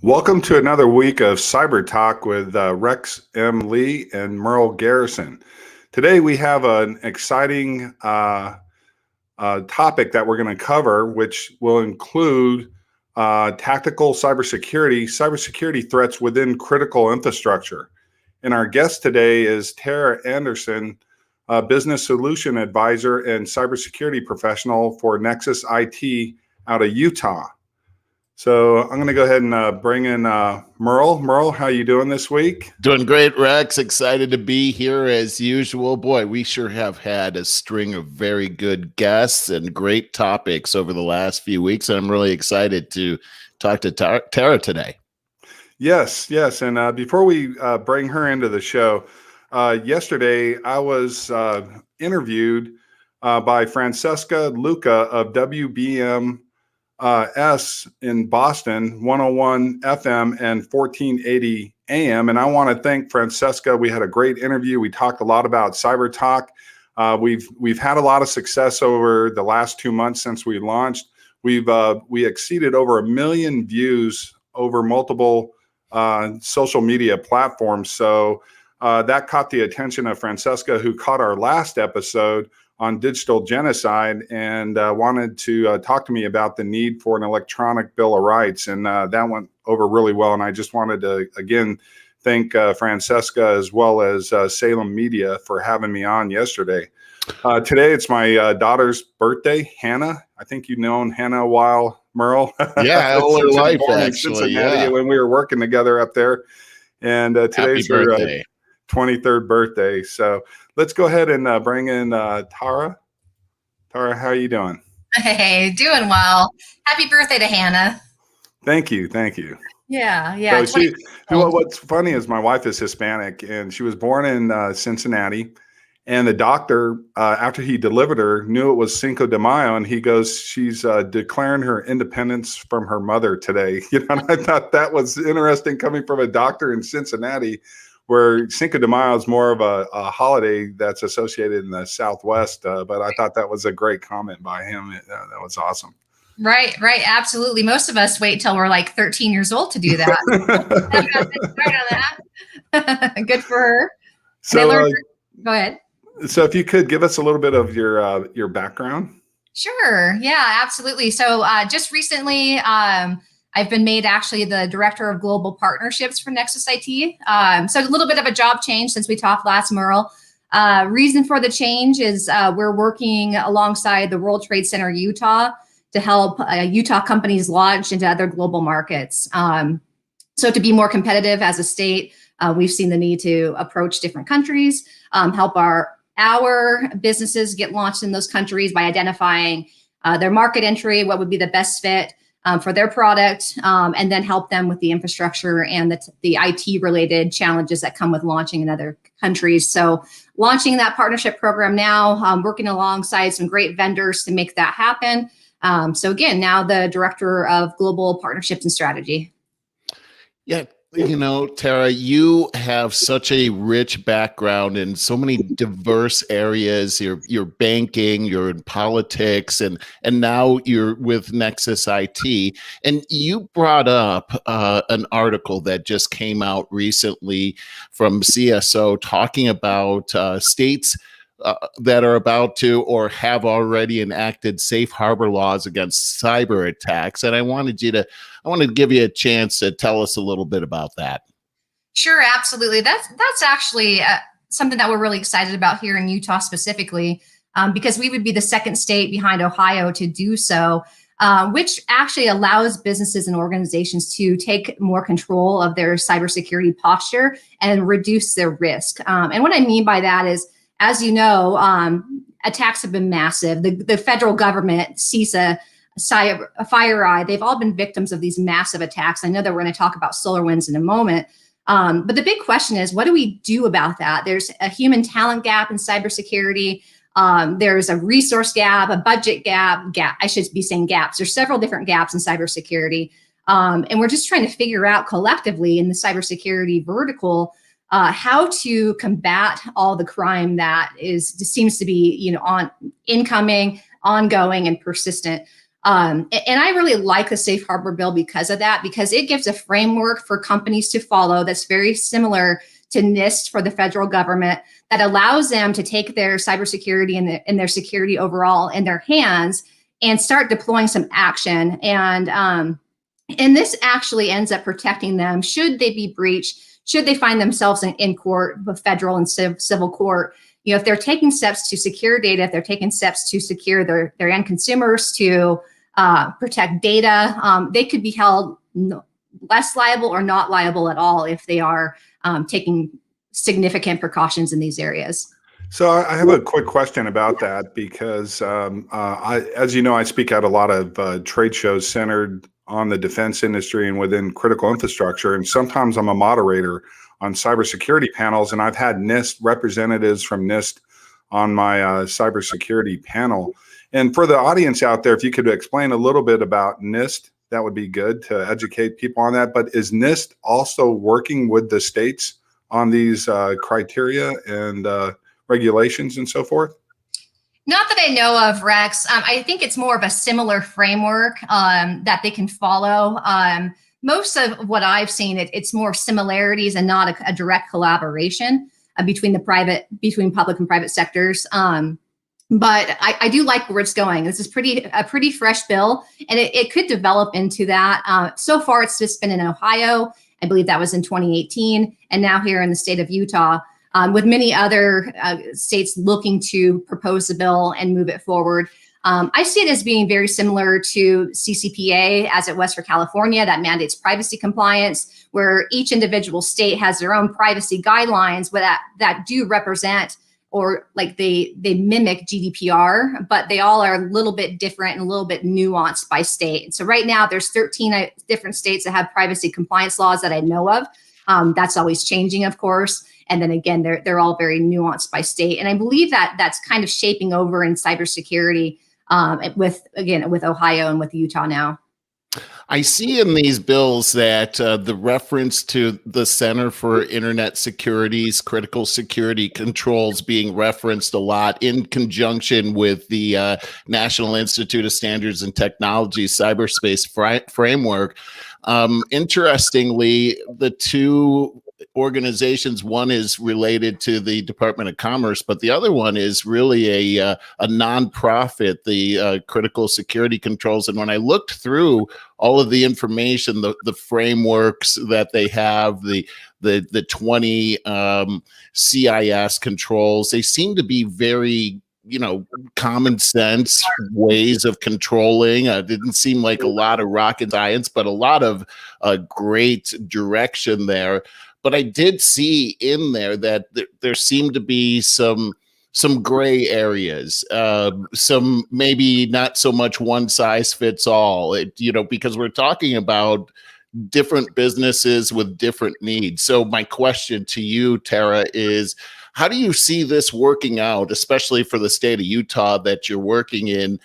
Welcome to another week of CyberTalk with Rex M. Lee and Merle Garrison. Today we have an exciting topic that we're going to cover, which will include tactical cybersecurity threats within critical infrastructure. And our guest today is Tara Anderson, Business Solution Advisor and Cybersecurity Professional for Nexus IT out of Utah. So I'm going to go ahead and bring in Merle. Merle, how you doing this week? Doing great, Rex. Excited to be here as usual. Boy, we sure have had a string of very good guests and great topics over the last few weeks. And I'm really excited to talk to Tara today. Yes. And before we bring her into the show, yesterday I was interviewed by Francesca Luca of WBM S in Boston, 101 FM and 1480 AM. And I want to thank Francesca. We had a great interview. We talked a lot about CyberTalk. We've had a lot of success over the last 2 months since we launched. We exceeded over 1 million views over multiple social media platforms. So that caught the attention of Francesca, who caught our last episode on digital genocide and wanted to talk to me about the need for an electronic Bill of Rights. And that went over really well. And I just wanted to, again, thank Francesca as well as Salem Media for having me on yesterday. Today, it's my daughter's birthday, Hannah. I think you've known Hannah a while, Merle. Yeah, all her life, actually. Yeah. When we were working together up there. And today's her 23rd birthday. So let's go ahead and bring in Tara. Tara, how are you doing? Hey, doing well. Happy birthday to Hannah. Thank you. Yeah. So what's funny is my wife is Hispanic, and she was born in Cincinnati. And the doctor, after he delivered her, knew it was Cinco de Mayo, and he goes, "She's declaring her independence from her mother today." And I thought that was interesting coming from a doctor in Cincinnati, where Cinco de Mayo is more of a holiday that's associated in the Southwest. But I thought that was a great comment by him. That was awesome. Right. Absolutely. Most of us wait till we're like 13 years old to do that. Good for her. So go ahead. So if you could give us a little bit of your background. Sure. Yeah, absolutely. So just recently, I've been made actually the Director of Global Partnerships for Nexus IT. So a little bit of a job change since we talked last, Merle. Reason for the change is we're working alongside the World Trade Center Utah to help Utah companies launch into other global markets. So to be more competitive as a state, we've seen the need to approach different countries, help our businesses get launched in those countries by identifying their market entry, what would be the best fit for their product, and then help them with the infrastructure and the IT related challenges that come with launching in other countries. So launching that partnership program now, working alongside some great vendors to make that happen. So again, now the Director of Global Partnerships and Strategy. Yeah. You know, Tara, you have such a rich background in so many diverse areas. You're banking, you're in politics, and now you're with Nexus IT. And you brought up an article that just came out recently from CSO talking about states that are about to or have already enacted safe harbor laws against cyber attacks. And I wanted to give you a chance to tell us a little bit about that. Sure, absolutely. That's actually something that we're really excited about here in Utah specifically, because we would be the second state behind Ohio to do so, which actually allows businesses and organizations to take more control of their cybersecurity posture and reduce their risk. And what I mean by that is, as you know, attacks have been massive. The federal government, CISA, FireEye, they've all been victims of these massive attacks. I know that we're going to talk about SolarWinds in a moment. But the big question is, what do we do about that? There's a human talent gap in cybersecurity. There's a resource gap, a budget gap. I should be saying gaps. There's several different gaps in cybersecurity. And we're just trying to figure out collectively in the cybersecurity vertical how to combat all the crime that seems to be, incoming, ongoing, and persistent. And I really like the Safe Harbor bill because of that, because it gives a framework for companies to follow that's very similar to NIST for the federal government, that allows them to take their cybersecurity and their security overall in their hands and start deploying some action. And this actually ends up protecting them should they be breached, should they find themselves in court, the federal and civil court. You know, if they're taking steps to secure data, if they're taking steps to secure their end consumers, to protect data, they could be held less liable or not liable at all if they are taking significant precautions in these areas. So I have a quick question about that, because as you know, I speak at a lot of trade shows centered on the defense industry and within critical infrastructure. And sometimes I'm a moderator on cybersecurity panels, and I've had NIST representatives from NIST on my cybersecurity panel. And for the audience out there, if you could explain a little bit about NIST, that would be good to educate people on that. But is NIST also working with the states on these criteria and regulations and so forth? Not that I know of, Rex. I think it's more of a similar framework that they can follow. Most of what I've seen, it's more similarities and not a direct collaboration between public and private sectors. But I do like where it's going. This is a pretty fresh bill, and it could develop into that. So far, it's just been in Ohio. I believe that was in 2018, and now here in the state of Utah, with many other states looking to propose the bill and move it forward. I see it as being very similar to CCPA as it was for California, that mandates privacy compliance, where each individual state has their own privacy guidelines that do represent, or like they mimic GDPR, but they all are a little bit different and a little bit nuanced by state. So right now there's 13 different states that have privacy compliance laws that I know of. That's always changing, of course. And then again, they're all very nuanced by state. And I believe that that's kind of shaping over in cybersecurity with Ohio and with Utah now. I see in these bills that the reference to the Center for Internet Security's critical security controls being referenced a lot in conjunction with the National Institute of Standards and Technology cyberspace framework. Interestingly, the two organizations, one is related to the Department of Commerce, but the other one is really a nonprofit, the Critical Security Controls. And when I looked through all of the information, the frameworks that they have, the 20 CIS controls, they seem to be very common sense ways of controlling. Didn't seem like a lot of rocket science, but a lot of great direction there. But I did see in there that there seemed to be some gray areas, some maybe not so much one size fits all, because we're talking about different businesses with different needs. So my question to you, Tara, is how do you see this working out, especially for the state of Utah that you're working in?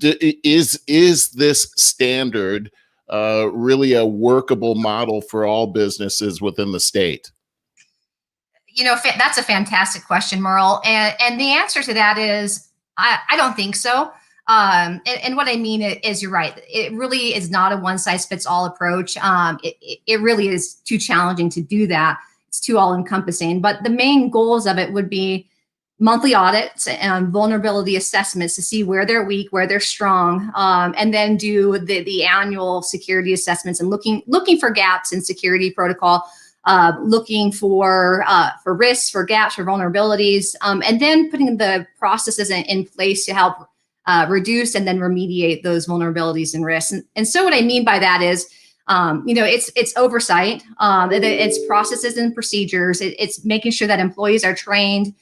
Is this standard really a workable model for all businesses within the state? That's a fantastic question, Merle. And the answer to that is, I don't think so. And what I mean is, you're right. It really is not a one size fits all approach. It really is too challenging to do that. It's too all encompassing. But the main goals of it would be monthly audits and vulnerability assessments to see where they're weak, where they're strong, and then do the annual security assessments and looking for gaps in security protocol, looking for risks, for gaps, for vulnerabilities, and then putting the processes in place to help reduce and then remediate those vulnerabilities and risks. And so what I mean by that is, it's oversight, it's processes and procedures, it's making sure that employees are trained.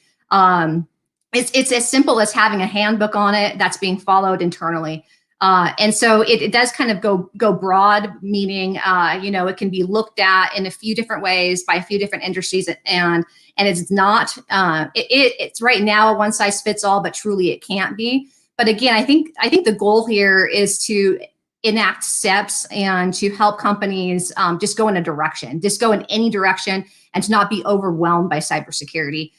It's as simple as having a handbook on it that's being followed internally. And so it does kind of go broad, meaning, it can be looked at in a few different ways by a few different industries, and it's not, it's right now a one size fits all, but truly it can't be. But again, I think the goal here is to enact steps and to help companies just go in any direction and to not be overwhelmed by cybersecurity.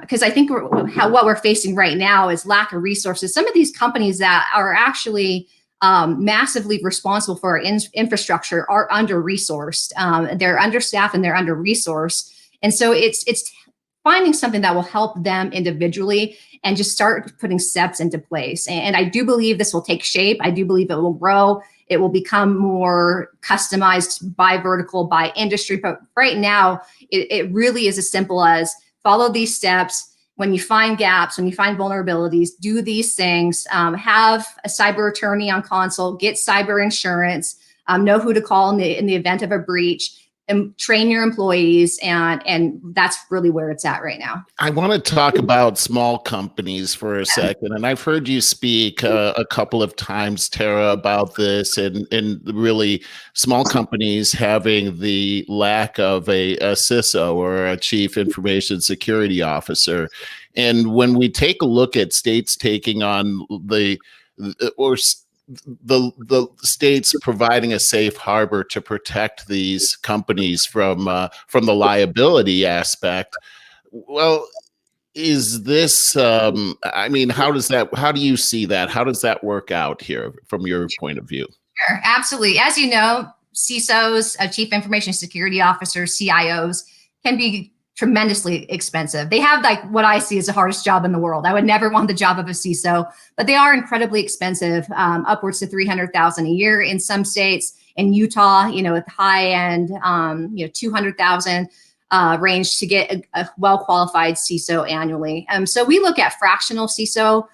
Because I think what we're facing right now is lack of resources. Some of these companies that are actually massively responsible for our infrastructure are under-resourced. They're understaffed and they're under-resourced. And so it's finding something that will help them individually and just start putting steps into place. And I do believe this will take shape. I do believe it will grow. It will become more customized by vertical, by industry. But right now, it really is as simple as follow these steps. When you find gaps, when you find vulnerabilities, do these things, have a cyber attorney on consult, get cyber insurance, know who to call in the event of a breach, and train your employees. And that's really where it's at right now. I want to talk about small companies for a second. And I've heard you speak a couple of times, Tara, about this and really small companies having the lack of a CISO or a chief information security officer. And when we take a look at states taking on the states providing a safe harbor to protect these companies from the liability aspect. Well, is this? I mean, how do you see that? How does that work out here from your point of view? Sure, absolutely. As you know, CISOs, chief information security officers, CIOs, can be tremendously expensive. They have like what I see as the hardest job in the world. I would never want the job of a CISO, but they are incredibly expensive, upwards to $300,000 a year in some states. In Utah, at the high end, $200,000 range to get a well-qualified CISO annually. So we look at fractional CISO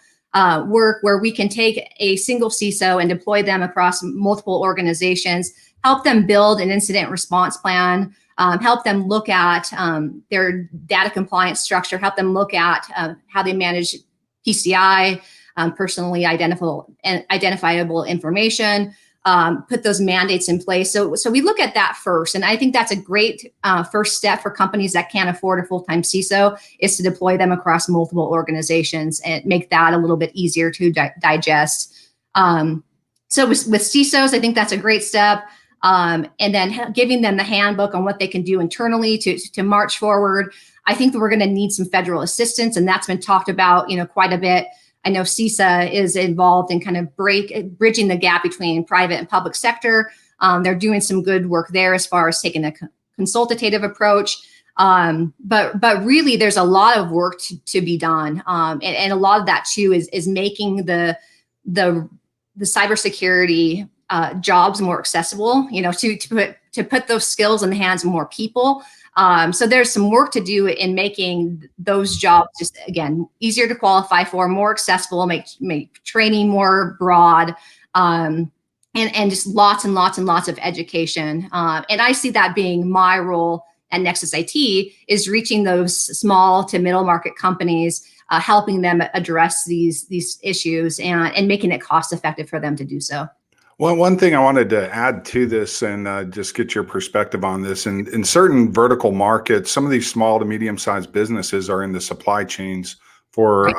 work where we can take a single CISO and deploy them across multiple organizations, help them build an incident response plan, help them look at their data compliance structure, help them look at how they manage PCI, personally identifiable information, put those mandates in place. So we look at that first. And I think that's a great first step for companies that can't afford a full-time CISO, is to deploy them across multiple organizations and make that a little bit easier to digest. So with CISOs, I think that's a great step. And then giving them the handbook on what they can do internally to march forward. I think that we're going to need some federal assistance, and that's been talked about, quite a bit. I know CISA is involved in kind of bridging the gap between private and public sector. They're doing some good work there as far as taking a consultative approach. But really, there's a lot of work to be done, and a lot of that too is making the cybersecurity jobs more accessible, to put those skills in the hands of more people. So there's some work to do in making those jobs just, again, easier to qualify for, more accessible, make training more broad, and just lots and lots and lots of education. And I see that being my role at Nexus IT, is reaching those small to middle market companies, helping them address these issues and making it cost effective for them to do so. Well, one thing I wanted to add to this and just get your perspective on this. In certain vertical markets, some of these small to medium-sized businesses are in the supply chains for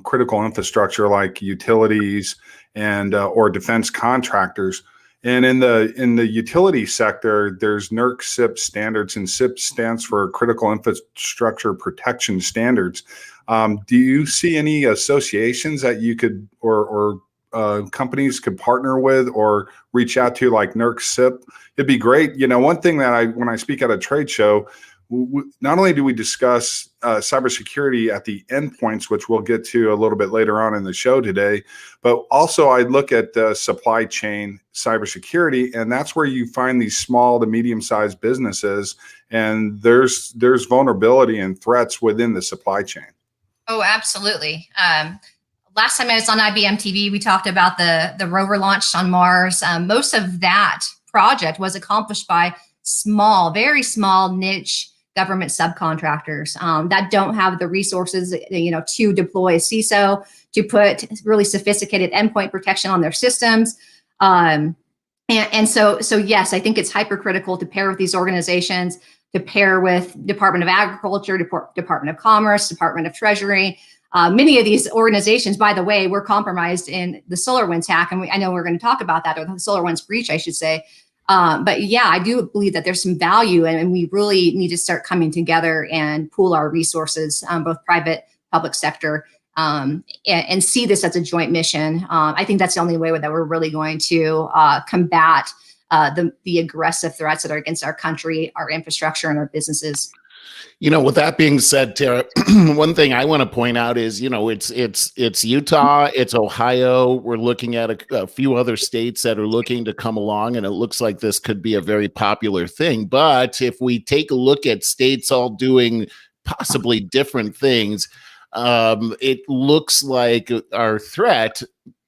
critical infrastructure like utilities and or defense contractors. And in the utility sector, there's NERC CIP standards, and CIP stands for Critical Infrastructure Protection Standards. Do you see any associations that you could or companies could partner with or reach out to, like NERC CIP? It'd be great. One thing that when I speak at a trade show, not only do we discuss cybersecurity at the endpoints, which we'll get to a little bit later on in the show today, but also I look at the supply chain cybersecurity, and that's where you find these small to medium-sized businesses, and there's vulnerability and threats within the supply chain. Oh, absolutely. Last time I was on IBM TV, we talked about the rover launched on Mars. Most of that project was accomplished by very small niche government subcontractors that don't have the resources, to deploy a CISO, to put really sophisticated endpoint protection on their systems. And so yes, I think it's hypercritical to pair with these organizations, to pair with Department of Agriculture, Department of Commerce, Department of Treasury. Many of these organizations, by the way, were compromised in the SolarWinds hack, and I know we're going to talk about that, or the SolarWinds breach, I should say. But yeah, I do believe that there's some value, and we really need to start coming together and pool our resources, both private, public sector, and see this as a joint mission. I think that's the only way that we're really going to combat the aggressive threats that are against our country, our infrastructure, and our businesses. With that being said, Tara, one thing I want to point out is, it's Utah, it's Ohio. We're looking at a few other states that are looking to come along, and it looks like this could be a very popular thing. But if we take a look at states all doing possibly different things, it looks like our threat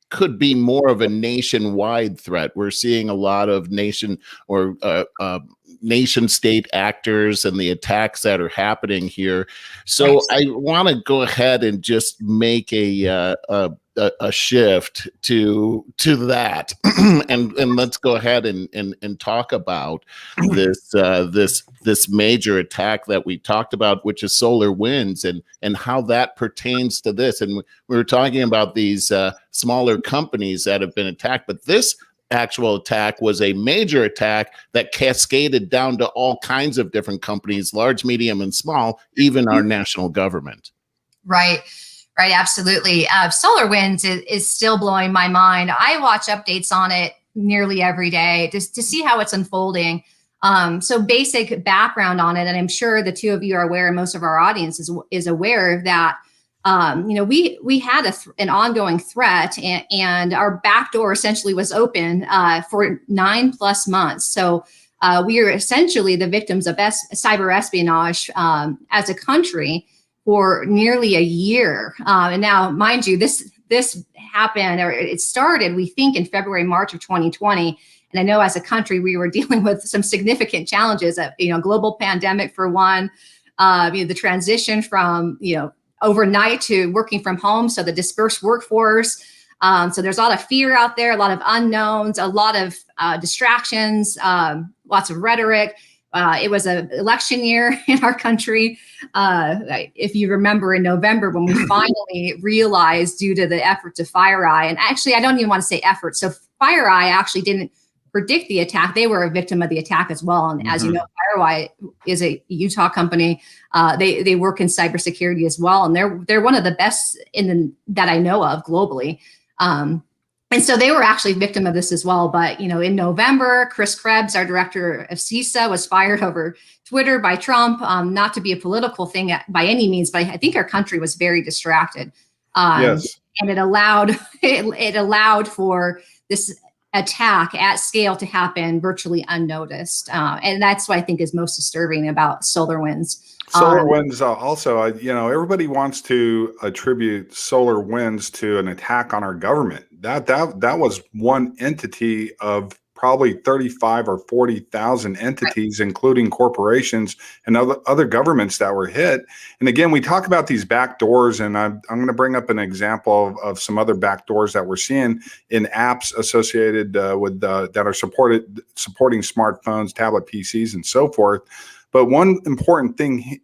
could be more of a nationwide threat. We're seeing a lot of nation state actors and the attacks that are happening here. So I want to go ahead and just make a shift to that, and let's go ahead and talk about this major attack that we talked about, which is SolarWinds, and how that pertains to this. And we were talking about these smaller companies that have been attacked, but this actual attack was a major attack that cascaded down to all kinds of different companies, large, medium, and small, even our national government. Right, absolutely. SolarWinds is still blowing my mind. I watch updates on it nearly every day just to see how it's unfolding. So basic background on it, and I'm sure the two of you are aware, and most of our audience is aware that we had an ongoing threat, and our backdoor essentially was open for 9+ months. So we are essentially the victims of cyber espionage as a country for nearly a year. And now, mind you, this happened, or it started, we think, in February, March of 2020. And I know as a country, we were dealing with some significant challenges, global pandemic for one, the transition from, overnight to working from home. So the dispersed workforce. So there's a lot of fear out there, a lot of unknowns, a lot of distractions, lots of rhetoric. It was an election year in our country. If you remember in November, when we finally realized, due to the efforts of FireEye, and actually, I don't even want to say effort. So FireEye actually didn't predict the attack. They were a victim of the attack as well. And as you know, FireEye is a Utah company. They work in cybersecurity as well, and they're one of the best that I know of globally. And so they were actually a victim of this as well. But, in November, Chris Krebs, our director of CISA, was fired over Twitter by Trump. Not to be a political thing by any means, but I think our country was very distracted. Yes. And it allowed for this attack at scale to happen virtually unnoticed. And that's what I think is most disturbing about SolarWinds. SolarWinds also, everybody wants to attribute SolarWinds to an attack on our government. That was one entity of probably 35 or 40,000 entities, including corporations and other governments that were hit. And again, we talk about these back doors, and I'm going to bring up an example of some other back doors that we're seeing in apps associated with that are supporting smartphones, tablet PCs, and so forth. But one important thing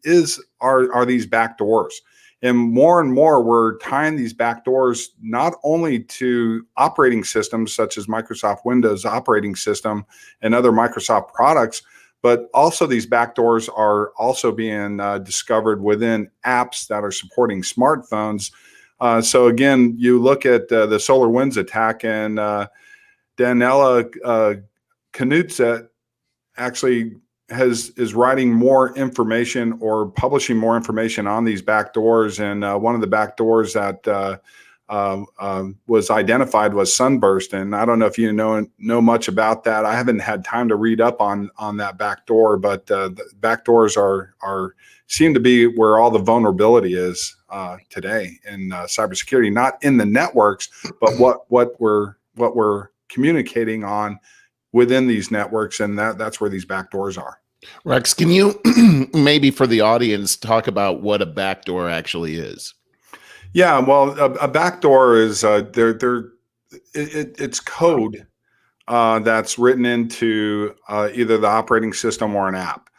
are these back doors. And more, we're tying these back doors not only to operating systems such as Microsoft Windows operating system and other Microsoft products, but also these back doors are also being discovered within apps that are supporting smartphones. So again, you look at the SolarWinds attack, and Daniela Knudset actually is writing more information or publishing more information on these back doors. And one of the back doors that was identified was Sunburst. And I don't know if you know much about that. I haven't had time to read up on that back door, but the back doors seem to be where all the vulnerability is today in cybersecurity, not in the networks, but what we're communicating on within these networks, and that's where these back doors are. Rex, can you maybe for the audience talk about what a backdoor actually is? Yeah, well, a backdoor is it's code that's written into either the operating system or an app,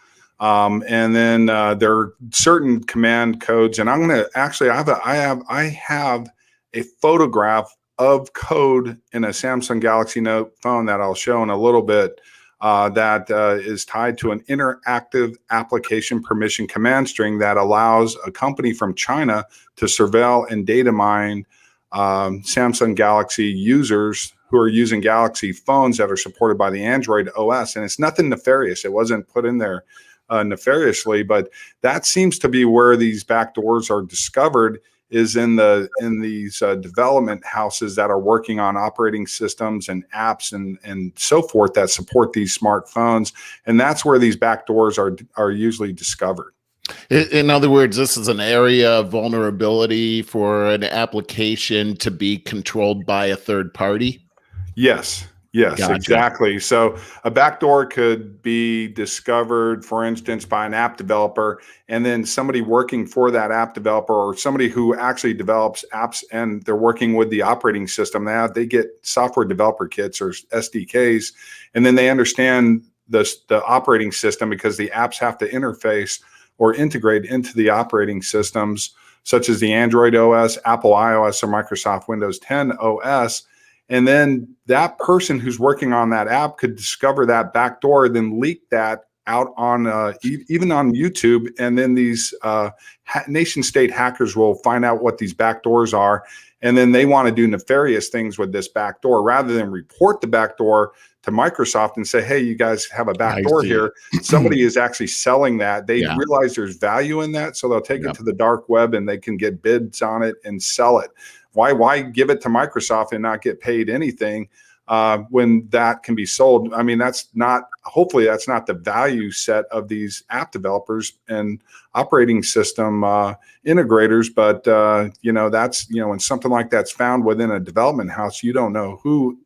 and then there are certain command codes. And I'm going to actually I have a photograph of code in a Samsung Galaxy Note phone that I'll show in a little bit that is tied to an interactive application permission command string that allows a company from China to surveil and data mine Samsung Galaxy users who are using Galaxy phones that are supported by the Android OS. And it's nothing nefarious. It wasn't put in there nefariously, but that seems to be where these backdoors are discovered, is in these development houses that are working on operating systems and apps and so forth that support these smartphones. And that's where these backdoors are usually discovered. In other words, this is an area of vulnerability for an application to be controlled by a third party? Yes, Gotcha. exactly. So a backdoor could be discovered, for instance, by an app developer, and then somebody working for that app developer, or somebody who actually develops apps and they're working with the operating system. They get software developer kits or SDKs, and then they understand the operating system, because the apps have to interface or integrate into the operating systems, such as the Android OS, Apple iOS, or Microsoft Windows 10 OS. And then that person who's working on that app could discover that backdoor, then leak that out on even on YouTube. And then these nation state hackers will find out what these backdoors are. And then they want to do nefarious things with this backdoor, rather than report the backdoor to Microsoft and say, hey, you guys have a backdoor here. Somebody is actually selling that. They realize there's value in that. So they'll take it to the dark web and they can get bids on it and sell it. Why give it to Microsoft and not get paid anything when that can be sold? I mean, hopefully that's not the value set of these app developers and operating system integrators. But, when something like that's found within a development house, you don't know who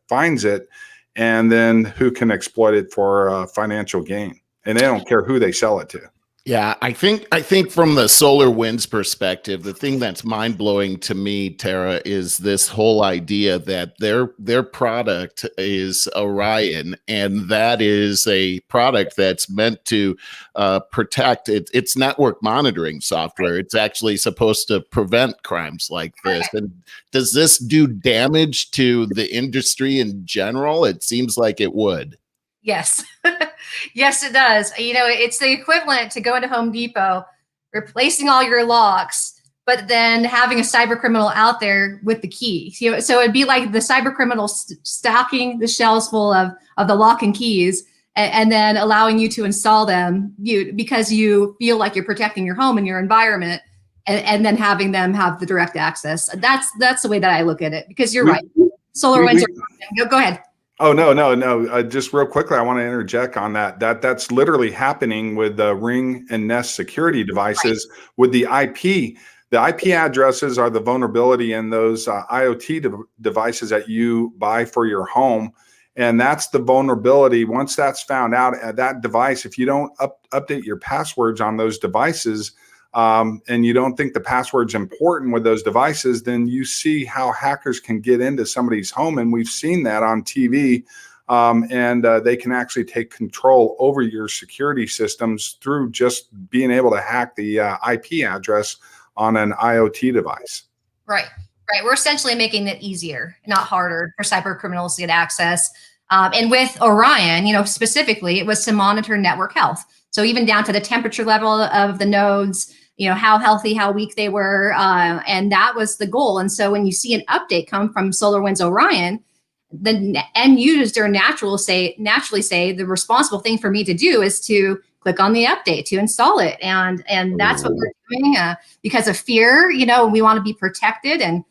finds it and then who can exploit it for financial gain. And they don't care who they sell it to. Yeah, I think from the SolarWinds perspective, the thing that's mind-blowing to me, Tara, is this whole idea that their product is Orion, and that is a product that's meant to protect its network monitoring software. It's actually supposed to prevent crimes like this. And does this do damage to the industry in general? It seems like it would. Yes. Yes, it does. It's the equivalent to going to Home Depot, replacing all your locks, but then having a cyber criminal out there with the key. So it'd be like the cyber criminal stocking the shelves full of the lock and keys, and then allowing you to install them because you feel like you're protecting your home and your environment, and then having them have the direct access. That's the way that I look at it, because you're right. SolarWinds go ahead. Oh, no. Just real quickly, I want to interject on that. That's literally happening with the Ring and Nest security devices with the IP. The IP addresses are the vulnerability in those IoT devices that you buy for your home. And that's the vulnerability. Once that's found out at that device, if you don't update your passwords on those devices, and you don't think the password's important with those devices, then you see how hackers can get into somebody's home. And we've seen that on TV. And they can actually take control over your security systems through just being able to hack the IP address on an IoT device. Right. We're essentially making it easier, not harder, for cyber criminals to get access. And with Orion, specifically, it was to monitor network health. So even down to the temperature level of the nodes, how healthy, how weak they were. And that was the goal. And so when you see an update come from SolarWinds Orion, the end user naturally say the responsible thing for me to do is to click on the update to install it. And that's what we're doing because of fear. We want to be protected, and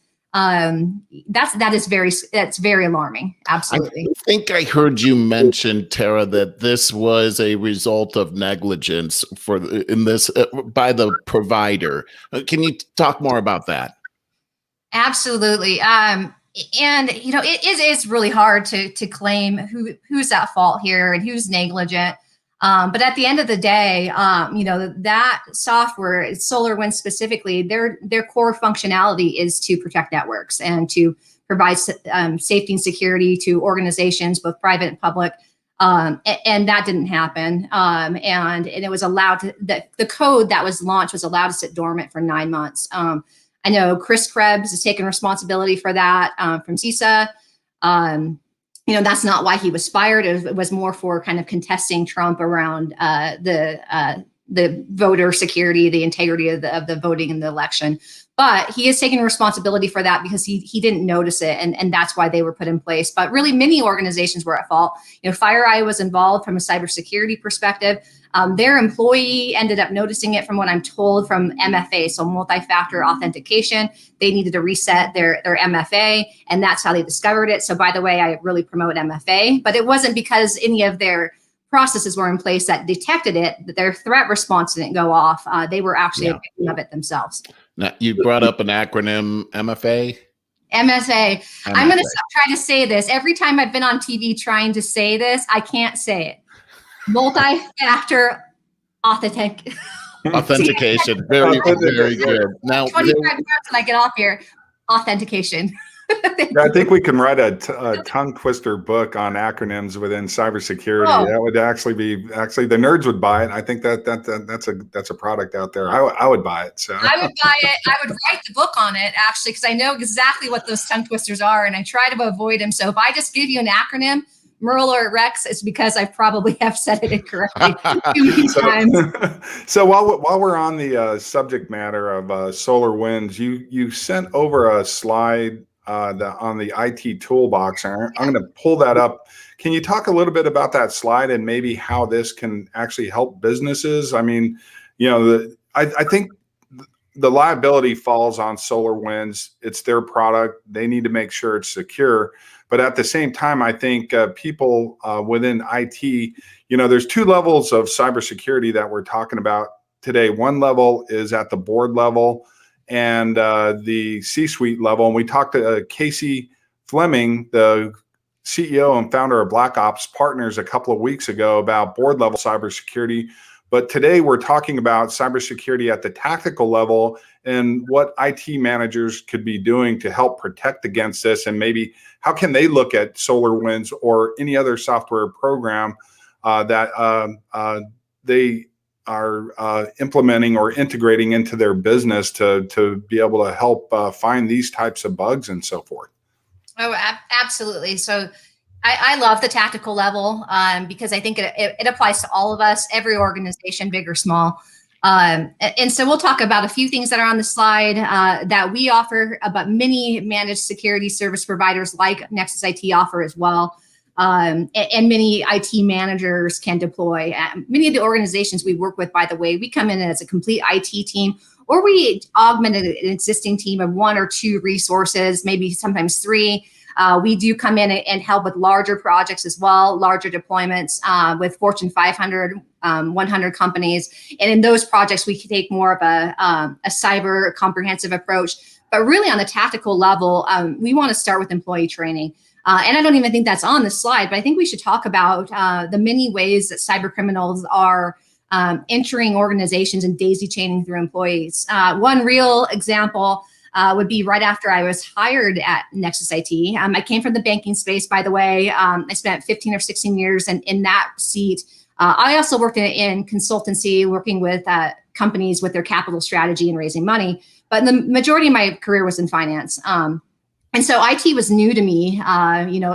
that's very alarming. Absolutely. I think I heard you mention, Tara, that this was a result of negligence by the provider. Can you talk more about that? Absolutely. And it is really hard to claim who's at fault here and who's negligent. But at the end of the day, that software, SolarWinds specifically, their core functionality is to protect networks and to provide safety and security to organizations, both private and public. And that didn't happen. And it was allowed to, the code that was launched was allowed to sit dormant for 9 months. I know Chris Krebs has taken responsibility for that from CISA. that's not why he was fired. It was more for kind of contesting Trump around the voter security, the integrity of the voting in the election. But he is taking responsibility for that because he didn't notice it, and that's why they were put in place. But really, many organizations were at fault. FireEye was involved from a cybersecurity perspective. Their employee ended up noticing it, from what I'm told, from MFA, so multi-factor authentication. They needed to reset their MFA, and that's how they discovered it. So by the way, I really promote MFA, but it wasn't because any of their processes were in place that detected it, that their threat response didn't go off. They were actually a victim of it themselves. Now, you brought up an acronym, MFA. MFA. I'm going to try to say this. Every time I've been on TV trying to say this, I can't say it. Multi-factor authentication. Very, very good. Now, 25 minutes when I get off here. Authentication. I think we can write a tongue twister book on acronyms within cybersecurity. Oh. That would actually the nerds would buy it. I think that's a product out there. I would buy it. So I would buy it. I would write the book on it, actually, because I know exactly what those tongue twisters are, and I try to avoid them. So if I just give you an acronym, Merle or Rex, it's because I probably have said it incorrectly too many times. So while we're on the subject matter of SolarWinds, you sent over a slide on the IT toolbox. I'm going to pull that up. Can you talk a little bit about that slide and maybe how this can actually help businesses? I mean, I think the liability falls on SolarWinds. It's their product. They need to make sure it's secure. But at the same time, I think people within IT, there's two levels of cybersecurity that we're talking about today. One level is at the board level and the C-suite level. And we talked to Casey Fleming, the CEO and founder of Black Ops Partners, a couple of weeks ago about board level cybersecurity. But today we're talking about cybersecurity at the tactical level and what IT managers could be doing to help protect against this, and maybe how can they look at SolarWinds or any other software program that they are implementing or integrating into their business to be able to help find these types of bugs and so forth. Oh, absolutely. So I love the tactical level because I think it applies to all of us, every organization, big or small. And so we'll talk about a few things that are on the slide that we offer, but many managed security service providers like Nexus IT offer as well. And many IT managers can deploy. Many of the organizations we work with, by the way, we come in as a complete IT team, or we augment an existing team of one or two resources, maybe sometimes three. We do come in and help with larger projects as well, larger deployments with Fortune 500, 100 companies. And in those projects, we can take more of a cyber comprehensive approach. But really on the tactical level, we want to start with employee training. And I don't even think that's on the slide, but I think we should talk about the many ways that cyber criminals are entering organizations and daisy chaining through employees. One real example would be right after I was hired at Nexus IT. I came from the banking space, by the way. I spent 15 or 16 years in that seat. I also worked in consultancy, working with companies with their capital strategy and raising money. But the majority of my career was in finance. And so IT was new to me,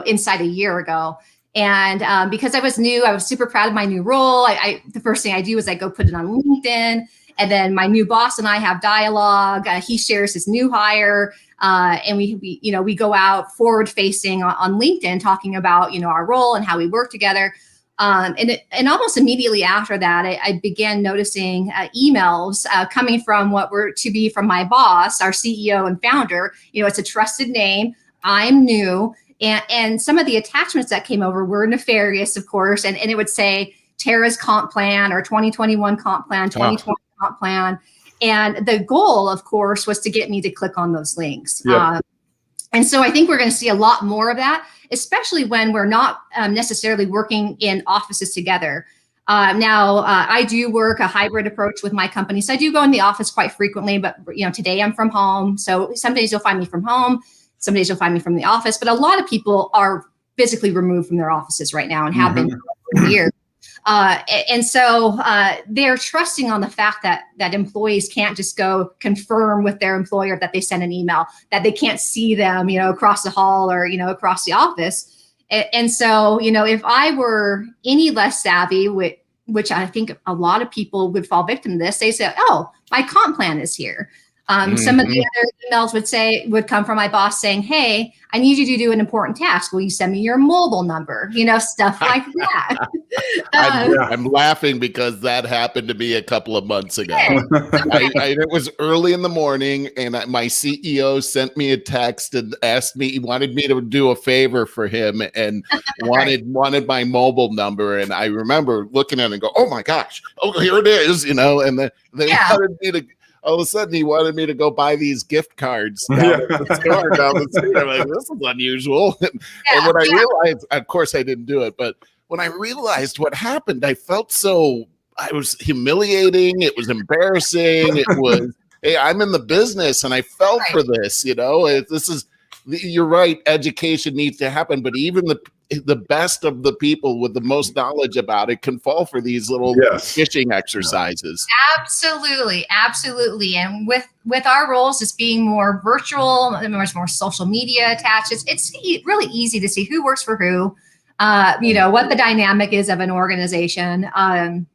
inside a year ago. And because I was new, I was super proud of my new role. The first thing I do is I go put it on LinkedIn. And then my new boss and I have dialogue. He shares his new hire, and we go out forward facing on LinkedIn, talking about our role and how we work together. And almost immediately after that, I began noticing emails coming from what were to be from my boss, our CEO and founder. It's a trusted name. I'm new, and some of the attachments that came over were nefarious, of course, and it would say Tara's comp plan or 2021 comp plan, 2020 comp plan. And the goal, of course, was to get me to click on those links. Yep. And so I think we're going to see a lot more of that, especially when we're not necessarily working in offices together. Now, I do work a hybrid approach with my company. So I do go in the office quite frequently, but today I'm from home. So some days you'll find me from home, some days you'll find me from the office. But a lot of people are physically removed from their offices right now and have been for years. And so they're trusting on the fact that employees can't just go confirm with their employer that they sent an email, that they can't see them, across the hall or, across the office. And so, if I were any less savvy, which I think a lot of people would fall victim to this, they say, oh, my comp plan is here. Some of the other emails would come from my boss saying, hey, I need you to do an important task. Will you send me your mobile number? Stuff like that. I'm laughing because that happened to me a couple of months ago. It was early in the morning, and my CEO sent me a text and he wanted me to do a favor for him, and wanted my mobile number. And I remember looking at it and go, oh my gosh, oh, here it is, and they wanted me to. All of a sudden, he wanted me to go buy these gift cards down at the store down the street. I'm like, this is unusual. And when I realized, of course, I didn't do it, but when I realized what happened, I felt I was humiliating. It was embarrassing. It was, hey, I'm in the business and I fell for this, you're right. Education needs to happen, but even the best of the people with the most knowledge about it can fall for these little phishing exercises. Absolutely. And with our roles, it's being more virtual, there's more social media attached. It's really easy to see who works for who, what the dynamic is of an organization. And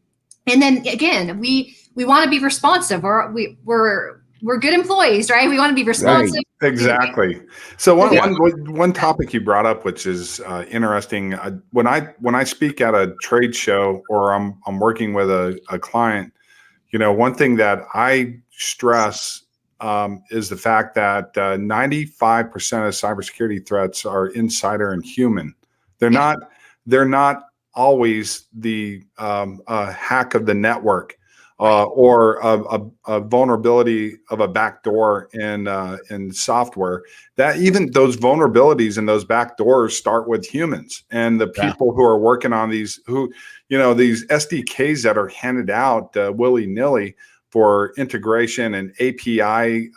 then again, we want to be responsive. We're good employees, right? We want to be responsive. Right. Exactly. So one topic you brought up, which is interesting, when I speak at a trade show or I'm working with a client, one thing that I stress is the fact that 95% of cybersecurity threats are insider and human. They're not always the hack of the network. Or a vulnerability of a backdoor in software. That even those vulnerabilities and those backdoors start with humans and the people who are working on these, these SDKs that are handed out willy-nilly for integration and API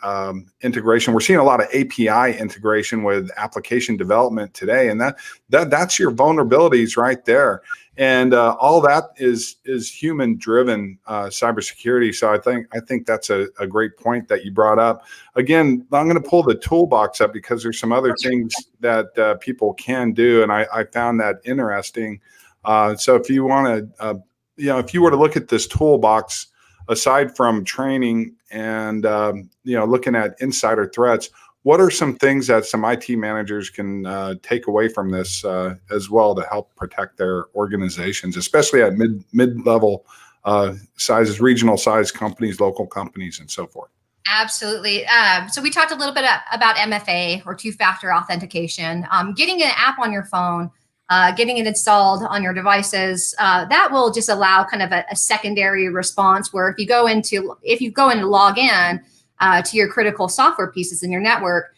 integration. We're seeing a lot of API integration with application development today, and that's your vulnerabilities right there. And all that is human-driven cybersecurity. So I think that's a great point that you brought up. Again, I'm going to pull the toolbox up because there's some other things that people can do, and I found that interesting. So if you want to, if you were to look at this toolbox, aside from training and looking at insider threats, what are some things that some IT managers can take away from this as well to help protect their organizations, especially at mid-level sizes, regional size companies, local companies, and so forth? Absolutely. So we talked a little bit about MFA, or two-factor authentication. Getting an app on your phone, getting it installed on your devices, that will just allow kind of a secondary response where if you go in to log in to your critical software pieces in your network,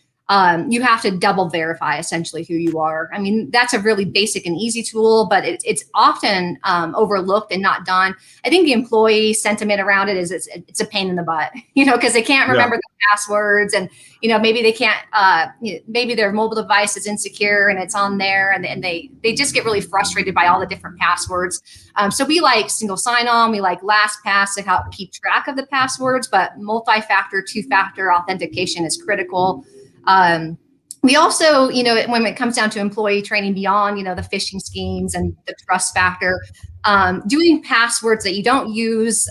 you have to double verify essentially who you are. I mean, that's a really basic and easy tool, but it's often overlooked and not done. I think the employee sentiment around it is it's a pain in the butt, because they can't remember the passwords, and maybe they can't. Maybe their mobile device is insecure and it's on there, and they just get really frustrated by all the different passwords. So we like single sign-on, we like LastPass to help keep track of the passwords, but multi-factor, two-factor authentication is critical. We also, when it comes down to employee training beyond, the phishing schemes and the trust factor, doing passwords that you don't use,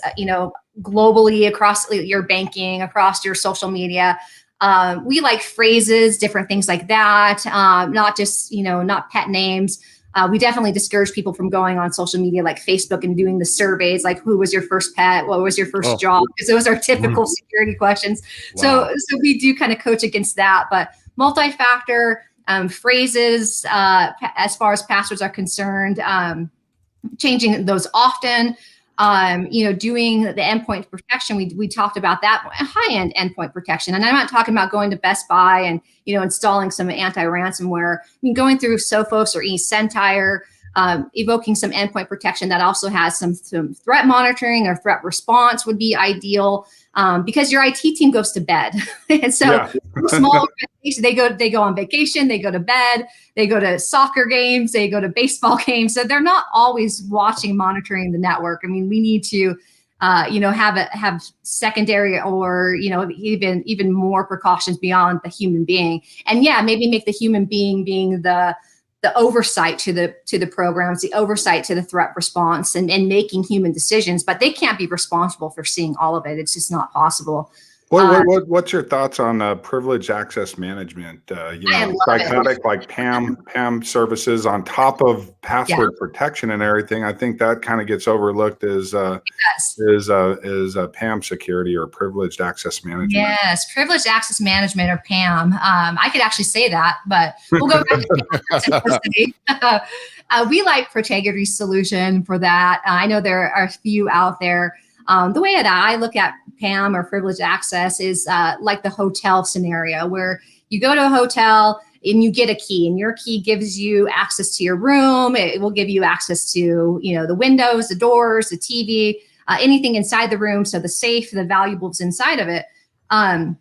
globally across your banking, across your social media. We like phrases, different things like that, not just, not pet names. We definitely discourage people from going on social media like Facebook and doing the surveys, like who was your first pet? What was your first job? Because those are typical security questions. Wow. So we do kind of coach against that, but multi-factor phrases, as far as passwords are concerned, changing those often, doing the endpoint protection. We talked about that, high-end endpoint protection. And I'm not talking about going to Best Buy and, installing some anti-ransomware. I mean, going through Sophos or eCentire, evoking some endpoint protection that also has some threat monitoring or threat response would be ideal, because your IT team goes to bed. And so small they go on vacation, they go to bed, they go to soccer games, they go to baseball games. So they're not always monitoring the network. I mean, we need to have secondary or, even more precautions beyond the human being. And maybe make the human being the the oversight to the programs, the oversight to the threat response, and making human decisions, but they can't be responsible for seeing all of it. It's just not possible. What's your thoughts on privileged access management? I love psychotic like PAM services on top of password protection and everything. I think that kind of gets overlooked as PAM security or privileged access management. Yes, privileged access management or PAM. I could actually say that, but we'll go back to simplicity. We like Protegrity's solution for that. I know there are a few out there. The way that I look at PAM or privileged access is like the hotel scenario, where you go to a hotel and you get a key, and your key gives you access to your room. It will give you access to, the windows, the doors, the TV, anything inside the room. So the safe, the valuables inside of it. And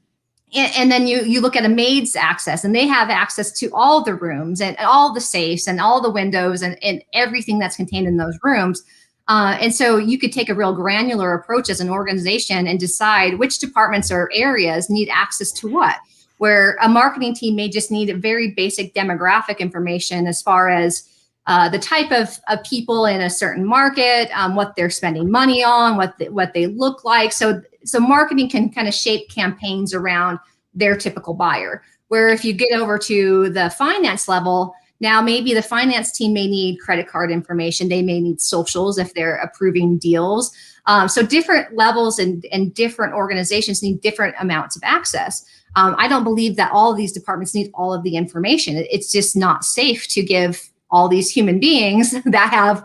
then you look at a maid's access, and they have access to all the rooms and all the safes and all the windows and everything that's contained in those rooms. And so you could take a real granular approach as an organization and decide which departments or areas need access to what, where a marketing team may just need a very basic demographic information as far as the type of people in a certain market, what they're spending money on, what they look like. So marketing can kind of shape campaigns around their typical buyer. Where if you get over to the finance level, now maybe the finance team may need credit card information. They may need socials if they're approving deals. So different levels and different organizations need different amounts of access. I don't believe that all of these departments need all of the information. It's just not safe to give all these human beings that have,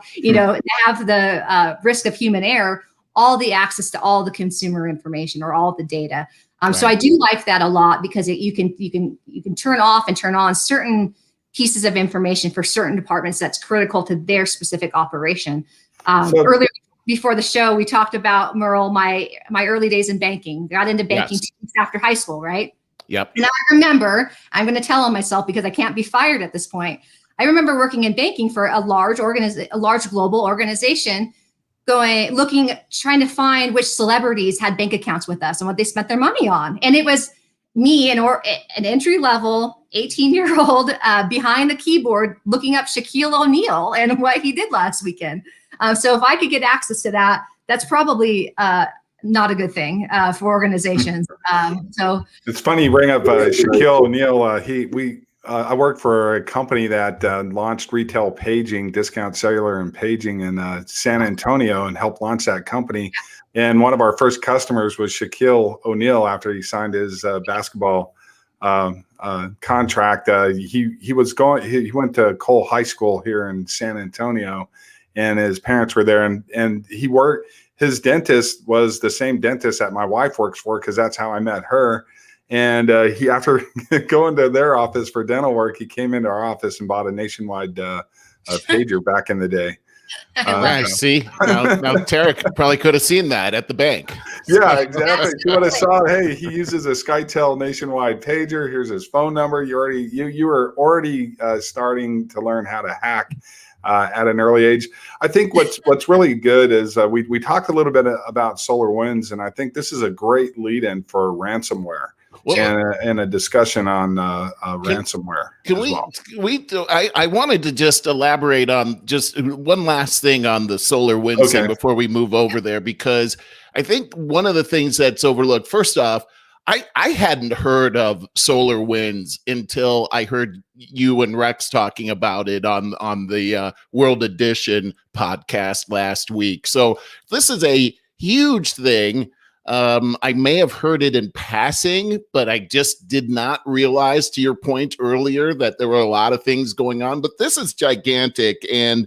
have the risk of human error, all the access to all the consumer information or all the data. Right. So I do like that a lot, because you can turn off and turn on certain pieces of information for certain departments that's critical to their specific operation. Earlier before the show, we talked about, Merle, my early days in banking. Got into banking 2 weeks after high school, right? Yep. And I remember, I'm going to tell on myself because I can't be fired at this point. I remember working in banking for a large global organization, trying to find which celebrities had bank accounts with us and what they spent their money on. And it was me, an entry-level 18-year-old behind the keyboard looking up Shaquille O'Neal and what he did last weekend. So if I could get access to that, that's probably not a good thing for organizations. So it's funny you bring up Shaquille O'Neal. I work for a company that launched retail paging, Discount Cellular and Paging in San Antonio, and helped launch that company. And one of our first customers was Shaquille O'Neal after he signed his basketball contract. He went to Cole High School here in San Antonio, and his parents were there. And his dentist was the same dentist that my wife works for, because that's how I met her. And he, after going to their office for dental work, he came into our office and bought a Nationwide pager back in the day. See, now Tara probably could have seen that at the bank. Yeah, exactly. She would have saw, hey, he uses a SkyTel Nationwide pager. Here's his phone number. You were already starting to learn how to hack at an early age. I think what's really good is we talked a little bit about SolarWinds, and I think this is a great lead-in for ransomware. And a discussion on ransomware. I wanted to just elaborate on just one last thing on the SolarWinds thing before we move over there, because I think one of the things that's overlooked, first off, I hadn't heard of SolarWinds until I heard you and Rex talking about it on the World Edition podcast last week. So this is a huge thing. I may have heard it in passing, but I just did not realize, to your point earlier, that there were a lot of things going on. But this is gigantic, and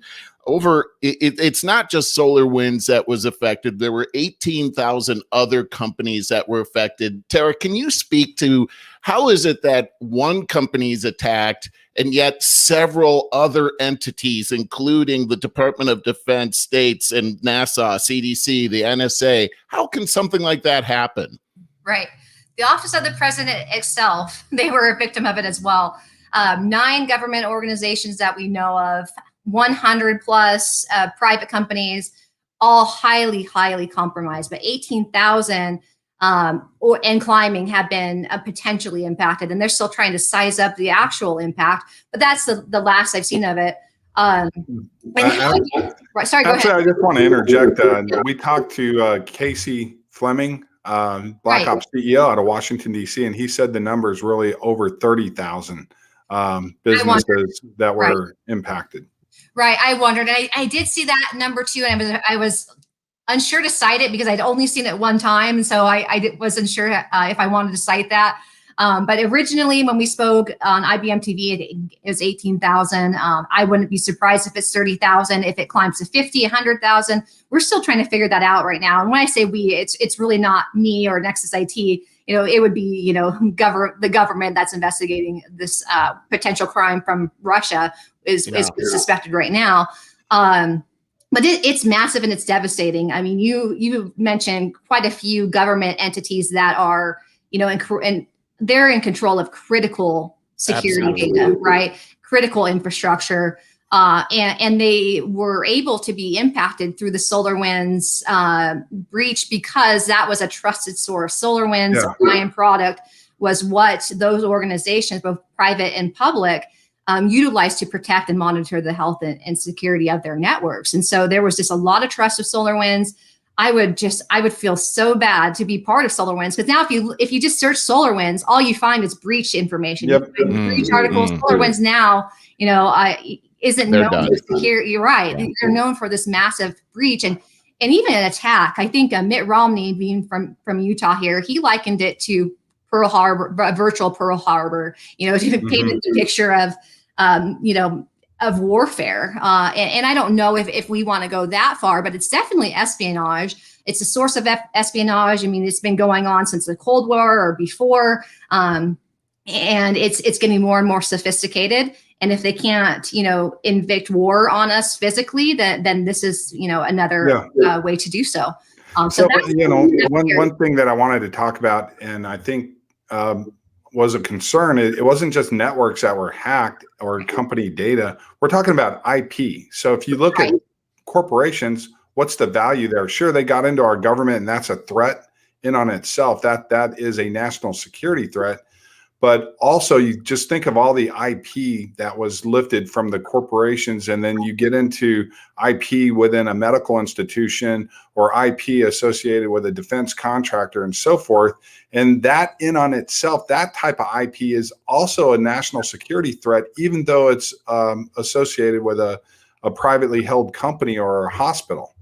it's not just SolarWinds that was affected. There were 18,000 other companies that were affected. Tara, can you speak to how is it that one company is attacked and yet several other entities, including the Department of Defense, states, and NASA, CDC, the NSA, how can something like that happen? Right. The Office of the President itself, they were a victim of it as well. 9 government organizations that we know of, 100 plus private companies, all highly, highly compromised. But 18,000 and climbing have been potentially impacted, and they're still trying to size up the actual impact. But that's the last I've seen of it. Sorry, go Actually, ahead. I just want to interject. We talked to Casey Fleming, Black Ops CEO out of Washington, D.C., and he said the number is really over 30,000 businesses that were impacted. Right. I wondered. And I did see that number too. And I was unsure to cite it because I'd only seen it one time. And so I wasn't sure if I wanted to cite that. But originally, when we spoke on IBM TV, it was 18,000. I wouldn't be surprised if it's 30,000. If it climbs to 50, 100,000, we're still trying to figure that out right now. And when I say we, it's really not me or Nexus IT. It would be, the government that's investigating this potential crime from Russia is suspected right now. But it's massive and it's devastating. I mean, you mentioned quite a few government entities that are, and they're in control of critical security data, right? Critical infrastructure. And they were able to be impacted through the SolarWinds breach because that was a trusted source. SolarWinds Orion product was what those organizations, both private and public, utilized to protect and monitor the health and security of their networks. And so there was just a lot of trust of SolarWinds. I would feel so bad to be part of SolarWinds, because now if you just search SolarWinds, all you find is breach information. Yep. Breach articles. SolarWinds now, isn't known for security. You're right. Yeah. They're known for this massive breach and even an attack. I think Mitt Romney, being from Utah here, he likened it to Pearl Harbor, virtual Pearl Harbor. To paint the picture of warfare. And I don't know if we want to go that far, but it's definitely espionage. It's a source of espionage. I mean, it's been going on since the Cold War or before. And it's getting more and more sophisticated. And if they can't, invict war on us physically, then this is, another way to do so. So that's, one thing that I wanted to talk about, and I think was a concern, it wasn't just networks that were hacked or company data. We're talking about IP. So if you look at corporations, what's the value there? Sure, they got into our government, and that's a threat in on itself. That is a national security threat. But also, you just think of all the IP that was lifted from the corporations, and then you get into IP within a medical institution or IP associated with a defense contractor and so forth. And that in on itself, that type of IP is also a national security threat, even though it's associated with a privately held company or a hospital.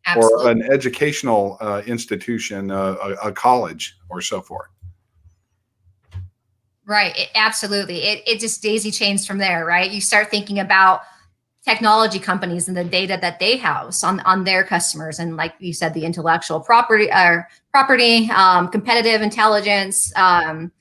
Absolutely. Or an educational institution, a college or so forth. Right. Absolutely. It just daisy chains from there, right? You start thinking about technology companies and the data that they house on their customers. And like you said, the intellectual property, competitive intelligence, down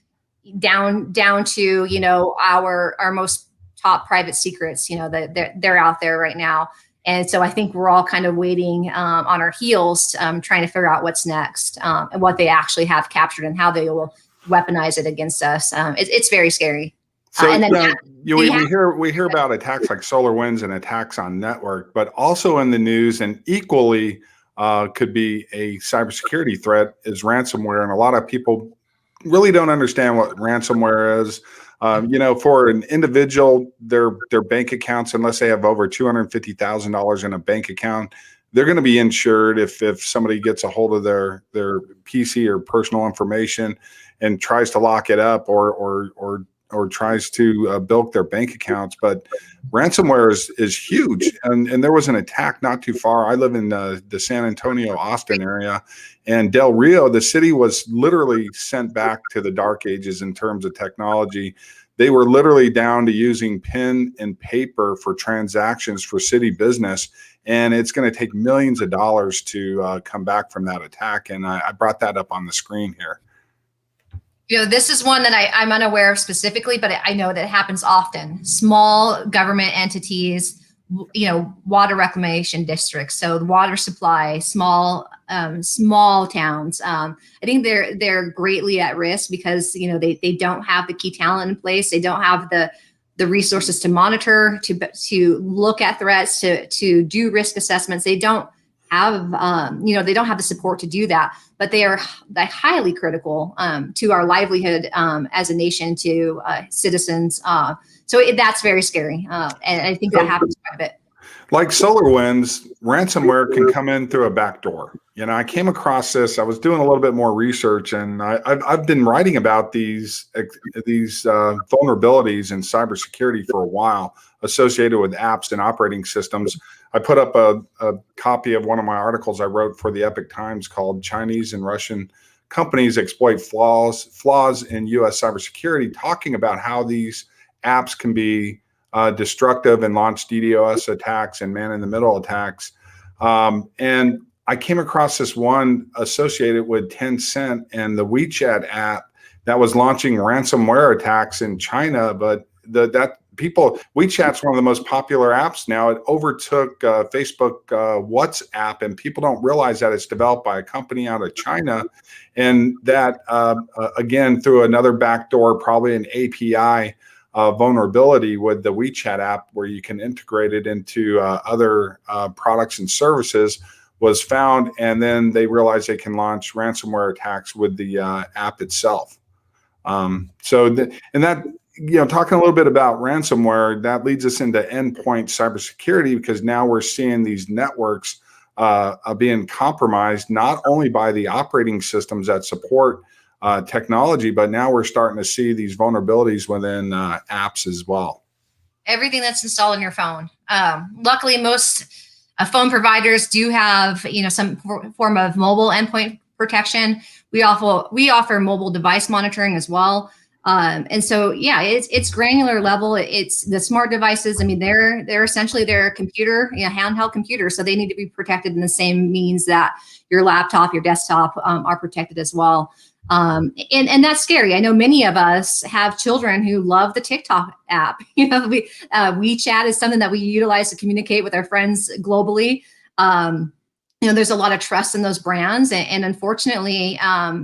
to, our most top private secrets, they're out there right now. And so I think we're all kind of waiting on our heels, trying to figure out what's next and what they actually have captured and how they will weaponize it against us. It's very scary. So we hear about attacks like SolarWinds and attacks on network, but also in the news, and equally could be a cybersecurity threat, is ransomware. And a lot of people really don't understand what ransomware is. For an individual, their bank accounts, unless they have over $250,000 in a bank account, they're going to be insured if somebody gets a hold of their PC or personal information and tries to lock it up or tries to bilk their bank accounts. But ransomware is huge. And there was an attack not too far. I live in the San Antonio, Austin area, and Del Rio, the city was literally sent back to the dark ages in terms of technology. They were literally down to using pen and paper for transactions for city business. And it's going to take millions of dollars to come back from that attack. And I brought that up on the screen here. This is one that I'm unaware of specifically, but I know that it happens often. Small government entities, water reclamation districts, so the water supply, small towns. I think they're greatly at risk because they don't have the key talent in place. They don't have the resources to monitor, to look at threats, to do risk assessments. They don't have, they don't have the support to do that, but they are highly critical to our livelihood as a nation, to citizens. That's very scary. And I think that happens quite a bit. Like SolarWinds, ransomware can come in through a back door. I came across this. I was doing a little bit more research, and I've been writing about these vulnerabilities in cybersecurity for a while, associated with apps and operating systems. I put up a copy of one of my articles I wrote for the Epic Times called "Chinese and Russian Companies Exploit Flaws in U.S. Cybersecurity," talking about how these apps can be destructive and launch DDoS attacks and man-in-the-middle attacks. And I came across this one associated with Tencent and the WeChat app that was launching ransomware attacks in China. But WeChat's one of the most popular apps now. It overtook Facebook WhatsApp, and people don't realize that it's developed by a company out of China. And that, again, through another backdoor, probably an API, vulnerability with the WeChat app, where you can integrate it into other products and services, was found. And then they realized they can launch ransomware attacks with the app itself. Talking a little bit about ransomware, that leads us into endpoint cybersecurity, because now we're seeing these networks being compromised, not only by the operating systems that support technology, but now we're starting to see these vulnerabilities within apps as well. Everything that's installed on your phone. Luckily, most phone providers do have, some form of mobile endpoint protection. We offer mobile device monitoring as well. And so, it's granular level. It's the smart devices. I mean, they're essentially their computer, handheld computers. So they need to be protected in the same means that your laptop, your desktop are protected as well. And that's scary. I know many of us have children who love the TikTok app. WeChat is something that we utilize to communicate with our friends globally. There's a lot of trust in those brands, and unfortunately,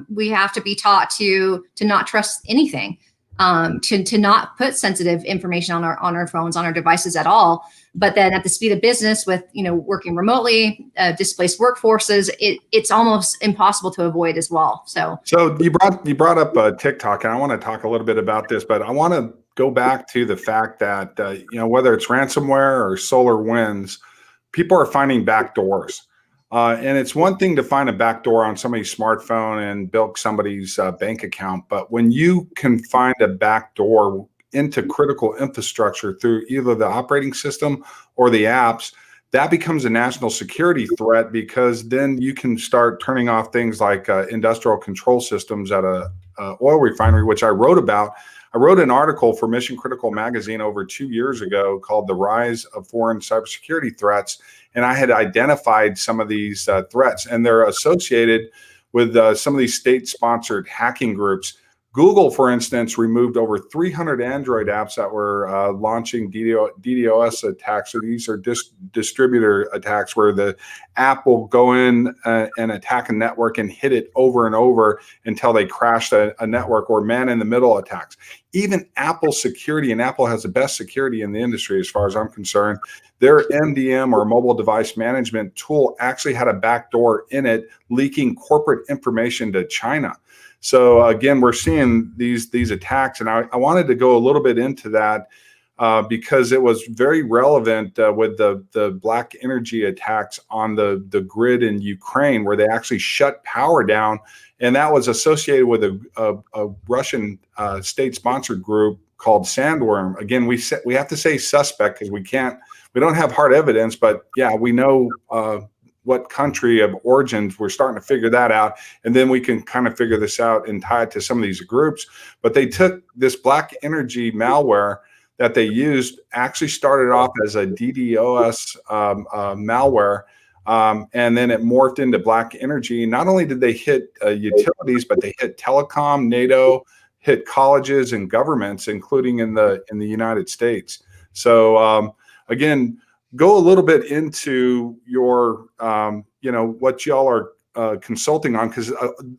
we have to be taught to not trust anything, to not put sensitive information on our phones, on our devices at all. But then at the speed of business, with working remotely, displaced workforces, it's almost impossible to avoid as well. So you brought up TikTok, and I want to talk a little bit about this, but I want to go back to the fact that whether it's ransomware or SolarWinds, people are finding backdoors. And it's one thing to find a backdoor on somebody's smartphone and bilk somebody's bank account, but when you can find a backdoor into critical infrastructure through either the operating system or the apps, that becomes a national security threat, because then you can start turning off things like industrial control systems at a oil refinery, which I wrote about. I wrote an article for Mission Critical magazine over 2 years ago called "The Rise of Foreign Cybersecurity Threats," and I had identified some of these threats, and they're associated with some of these state-sponsored hacking groups. Google, for instance, removed over 300 Android apps that were launching DDoS attacks. So these are distributor attacks, where the app will go in and attack a network and hit it over and over until they crash a network, or man-in-the-middle attacks. Even Apple security, and Apple has the best security in the industry as far as I'm concerned, their MDM, or mobile device management tool, actually had a backdoor in it leaking corporate information to China. So again, we're seeing these attacks, and I wanted to go a little bit into that because it was very relevant with the black energy attacks on the grid in Ukraine, where they actually shut power down, and that was associated with a Russian state-sponsored group called Sandworm. Again, we have to say suspect, because we don't have hard evidence, but yeah, we know what country of origins. We're starting to figure that out, and then we can kind of figure this out and tie it to some of these groups. But they took this black energy malware that they used, actually started off as a DDoS malware, and then it morphed into black energy. Not only did they hit utilities, but they hit telecom, NATO, hit colleges and governments, including in the United States. So again, go a little bit into your, what y'all are consulting on, because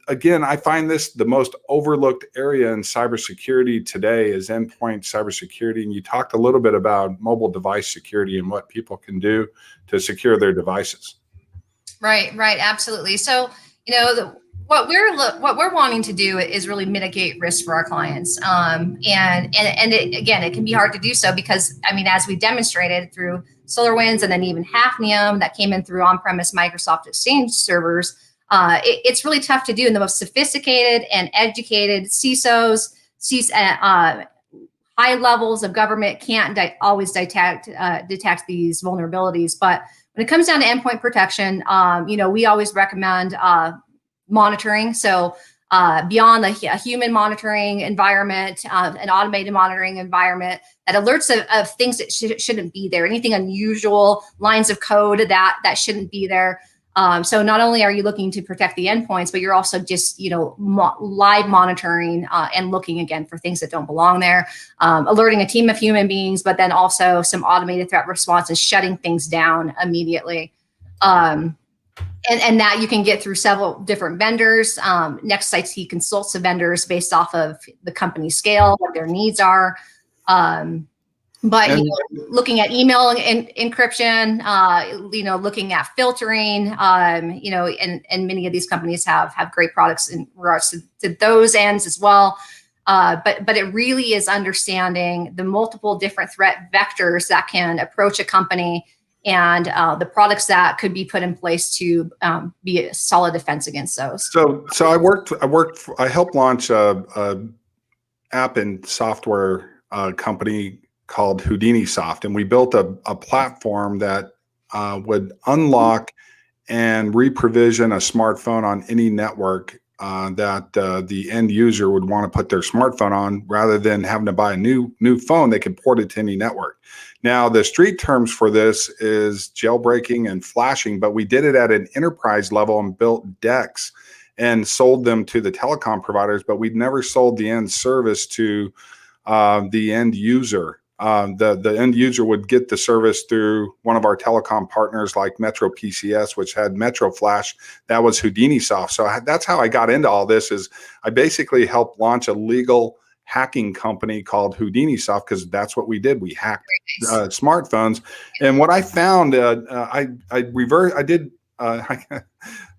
again, I find this the most overlooked area in cybersecurity today is endpoint cybersecurity. And you talked a little bit about mobile device security and what people can do to secure their devices. Right, right, absolutely. So, what we're wanting to do is really mitigate risk for our clients. Again, it can be hard to do so because, I mean, as we demonstrated through SolarWinds and then even Hafnium that came in through on-premise Microsoft Exchange servers, it's really tough to do. And the most sophisticated and educated CISOs, high levels of government can't always detect these vulnerabilities. But when it comes down to endpoint protection, we always recommend monitoring. So beyond a human monitoring environment, an automated monitoring environment that alerts of things that shouldn't be there, anything unusual, lines of code that shouldn't be there. So not only are you looking to protect the endpoints, but you're also just, live monitoring and looking again for things that don't belong there, alerting a team of human beings, but then also some automated threat response and shutting things down immediately. And that you can get through several different vendors. Nexus IT consults the vendors based off of the company scale, what their needs are. But looking at email encryption, looking at filtering, and many of these companies have great products in regards to those ends as well. But it really is understanding the multiple different threat vectors that can approach a company and the products that could be put in place to be a solid defense against those. So I helped launch a app and software company called Houdini Soft, and we built a platform that would unlock and reprovision a smartphone on any network that the end user would want to put their smartphone on, rather than having to buy a new phone. They could port it to any network. Now, the street terms for this is jailbreaking and flashing, but we did it at an enterprise level and built decks and sold them to the telecom providers, but we'd never sold the end service to the end user. The end user would get the service through one of our telecom partners like Metro PCS, which had Metro Flash. That was Houdini Soft. So that's how I got into all this. Is I basically helped launch a legal hacking company called Houdini Soft, because that's what we did. We hacked smartphones. And what I found, I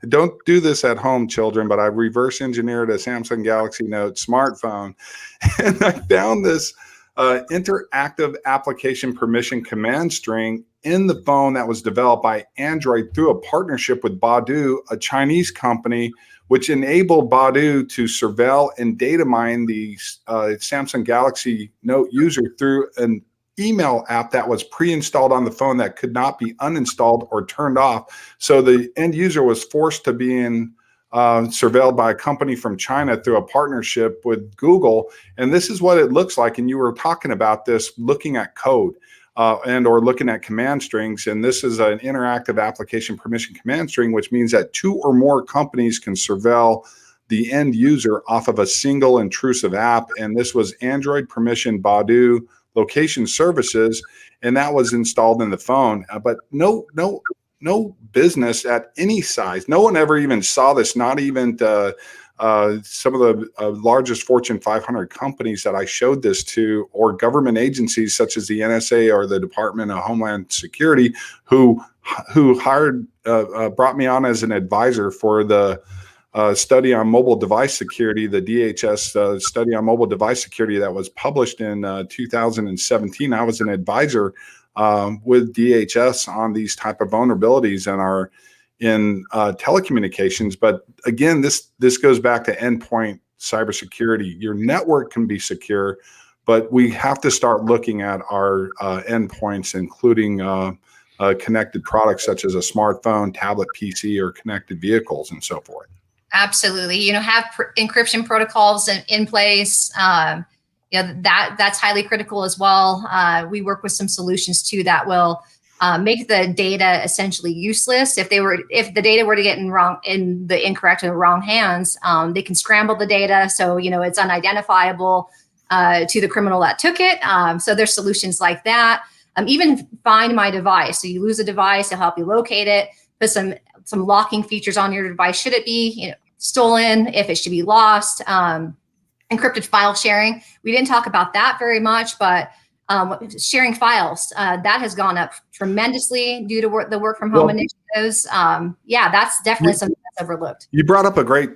don't do this at home, children, but I reverse engineered a Samsung Galaxy Note smartphone, and I found this interactive application permission command string in the phone that was developed by Android through a partnership with P.O.D, a Chinese company, which enabled P.O.D to surveil and data mine the Samsung Galaxy Note user through an email app that was pre-installed on the phone that could not be uninstalled or turned off. So the end user was forced to be surveilled by a company from China through a partnership with Google. And this is what it looks like. And you were talking about this, looking at code and or looking at command strings. And this is an interactive application permission command string, which means that two or more companies can surveil the end user off of a single intrusive app. And this was Android permission P.O.D location services, and that was installed in the phone. But no business at any size. No one ever even saw this. Not even some of the largest Fortune 500 companies that I showed this to, or government agencies such as the NSA or the Department of Homeland Security, who brought me on as an advisor for the study on mobile device security, the DHS study on mobile device security that was published in 2017. I was an advisor with DHS on these type of vulnerabilities in telecommunications. But again, this goes back to endpoint cybersecurity. Your network can be secure, but we have to start looking at our endpoints, including connected products such as a smartphone, tablet, PC, or connected vehicles, and so forth. Absolutely. Have encryption protocols in place. That's highly critical as well. We work with some solutions too that will make the data essentially useless. If the data were to get in the incorrect or the wrong hands, they can scramble the data so it's unidentifiable to the criminal that took it. So there's solutions like that. Even Find My Device. So you lose a device, it'll help you locate it. Put some locking features on your device. Should it be stolen? If it should be lost? Encrypted file sharing. We didn't talk about that very much, but Sharing files, that has gone up tremendously due to the work from home initiatives. Yeah, that's definitely something that's overlooked. You brought up a great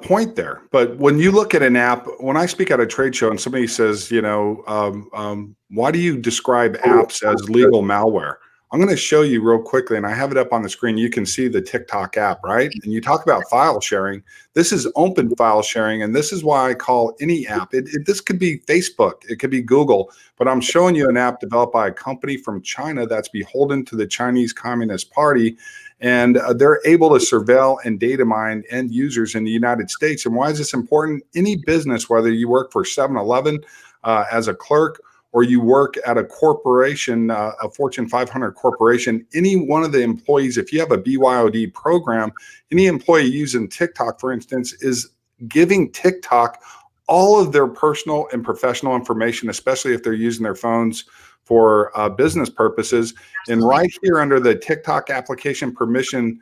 point there. But when you look at an app, when I speak at a trade show and somebody says, why do you describe apps as legal malware? I'm going to show you real quickly, and I have it up on the screen. You can see the TikTok app, right? And you talk about file sharing. This is open file sharing, and this is why I call any app. This could be Facebook, it could be Google, but I'm showing you an app developed by a company from China that's beholden to the Chinese Communist Party, and they're able to surveil and data mine end users in the United States. And why is this important? Any business, whether you work for 7-Eleven as a clerk, or you work at a corporation, a Fortune 500 corporation, any one of the employees, if you have a BYOD program, any employee using TikTok, for instance, is giving TikTok all of their personal and professional information, especially if they're using their phones for business purposes. And right here under the TikTok application permission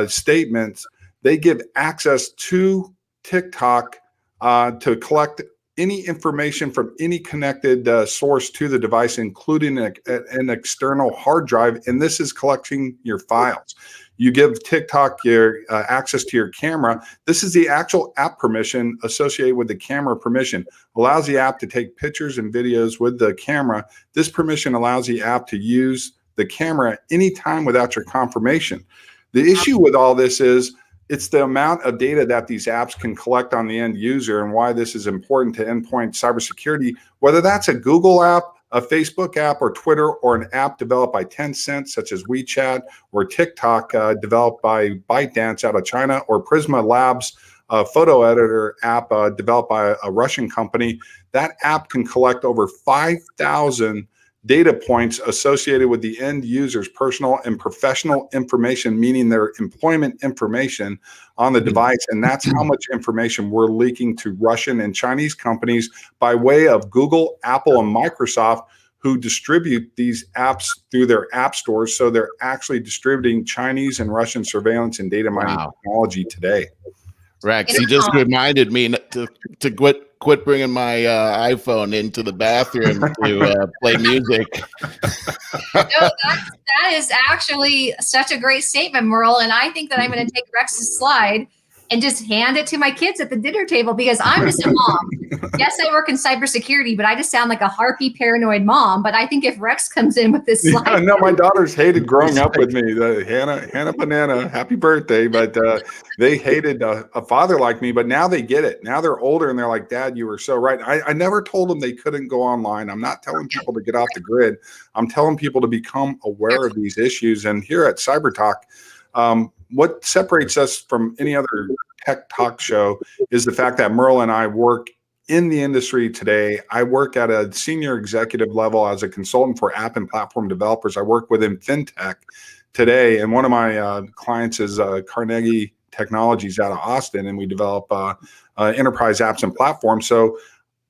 statements, they give access to TikTok to collect any information from any connected source to the device, including an external hard drive. And this is collecting your files. You give TikTok your access to your camera. This is the actual app permission associated with the camera permission. Allows the app to take pictures and videos with the camera. This permission allows the app to use the camera anytime without your confirmation. The issue with all this is it's the amount of data that these apps can collect on the end user, and why this is important to endpoint cybersecurity, whether that's a Google app, a Facebook app, or Twitter, or an app developed by Tencent, such as WeChat, or TikTok, developed by ByteDance out of China, or Prisma Labs, a photo editor app developed by a Russian company. That app can collect over 5,000 data points associated with the end user's personal and professional information, meaning their employment information on the device. And that's how much information we're leaking to Russian and Chinese companies by way of Google, Apple, and Microsoft, who distribute these apps through their app stores. So they're actually distributing Chinese and Russian surveillance and data mining technology today. Rex, you just reminded me to quit bringing my iPhone into the bathroom to play music. No, that is actually such a great statement, Merle. And I think that I'm going to take Rex's slide and just hand it to my kids at the dinner table, because I'm just a mom. Yes, I work in cybersecurity, but I just sound like a harpy, paranoid mom. But I think if Rex comes in with this slide. Yeah, no, my daughters hated growing up with me. Hannah Banana, happy birthday. But they hated a father like me, but now they get it. Now they're older and they're like, Dad, you were so right. I never told them they couldn't go online. I'm not telling people to get off the grid. I'm telling people to become aware of these issues. And here at CyberTalk, what separates us from any other tech talk show is the fact that Merle and I work in the industry today. I work at a senior executive level as a consultant for app and platform developers. I work within fintech today, and one of my clients is Carnegie Technologies out of Austin, and we develop enterprise apps and platforms. So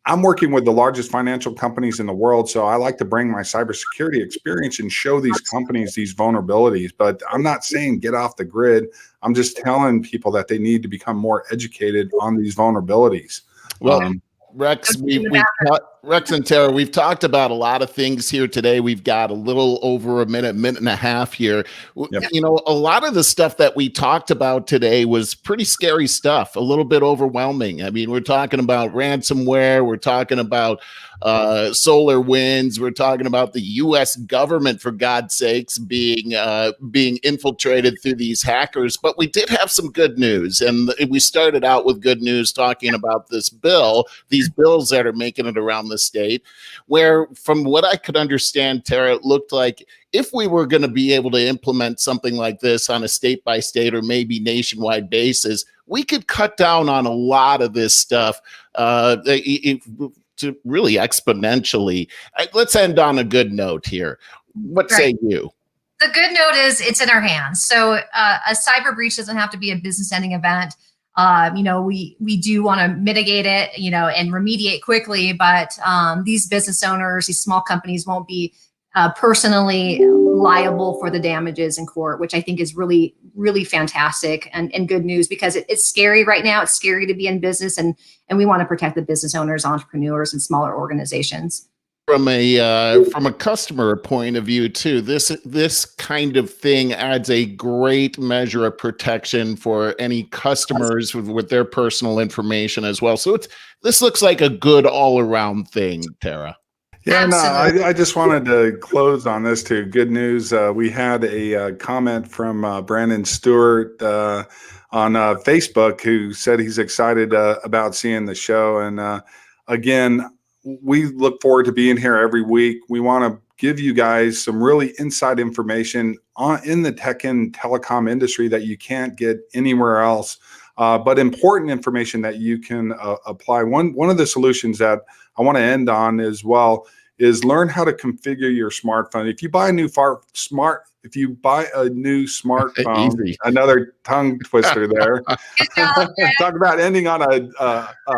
I'm working with the largest financial companies in the world, so I like to bring my cybersecurity experience and show these companies these vulnerabilities. But I'm not saying get off the grid. I'm just telling people that they need to become more educated on these vulnerabilities. Well, Rex, Rex and Tara, we've talked about a lot of things here today. We've got a little over a minute and a half here. Yep. You know, a lot of the stuff that we talked about today was pretty scary stuff, a little bit overwhelming. I mean, we're talking about ransomware. We're talking about solar winds. We're talking about the U.S. government, for God's sakes, being infiltrated through these hackers. But we did have some good news, and we started out with good news talking about these bills that are making it around the state, where, from what I could understand, Tara, it looked like if we were going to be able to implement something like this on a state-by-state or maybe nationwide basis, we could cut down on a lot of this stuff to really exponentially. Let's end on a good note here. What say you? The good note is it's in our hands. So a cyber breach doesn't have to be a business-ending event. We do want to mitigate it, and remediate quickly, but these business owners, these small companies won't be personally liable for the damages in court, which I think is really, really fantastic and good news, because it's scary right now. It's scary to be in business, and we want to protect the business owners, entrepreneurs, and smaller organizations. from a customer point of view too, this kind of thing adds a great measure of protection for any customers with their personal information as well. So this looks like a good all-around thing, Tara. Yeah, no, Absolutely. I just wanted to close on this too. Good news. We had a comment from Brandon Stewart on Facebook who said he's excited about seeing the show. And again, we look forward to being here every week. We want to give you guys some really inside information in the tech and telecom industry that you can't get anywhere else, but important information that you can apply. One of the solutions that I want to end on as well is learn how to configure your smartphone. If you buy a new smartphone, another tongue twister there. Good job. Talk about ending on a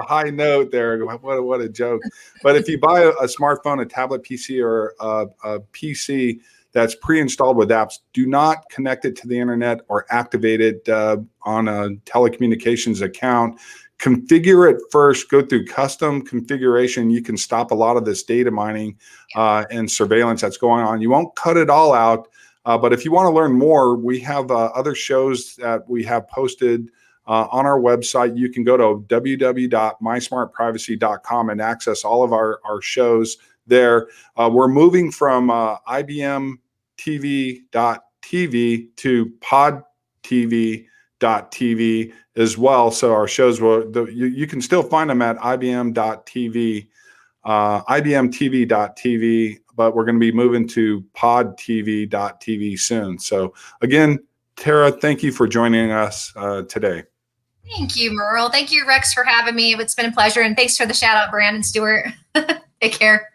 high note there. What a joke. But if you buy a smartphone, a tablet PC, or a PC that's pre-installed with apps, do not connect it to the internet or activate it on a telecommunications account. Configure it first, go through custom configuration. You can stop a lot of this data mining and surveillance that's going on. You won't cut it all out, but if you want to learn more, we have other shows that we have posted on our website. You can go to www.mysmartprivacy.com and access all of our shows there. We're moving from IBM TV.tv to Pod TV.tv as well. So our shows you can still find them at IBM.tv, IBMTV.tv, but we're going to be moving to PodTV.tv soon. So again, Tara, thank you for joining us today. Thank you, Merle. Thank you, Rex, for having me. It's been a pleasure. And thanks for the shout out, Brandon Stewart. Take care.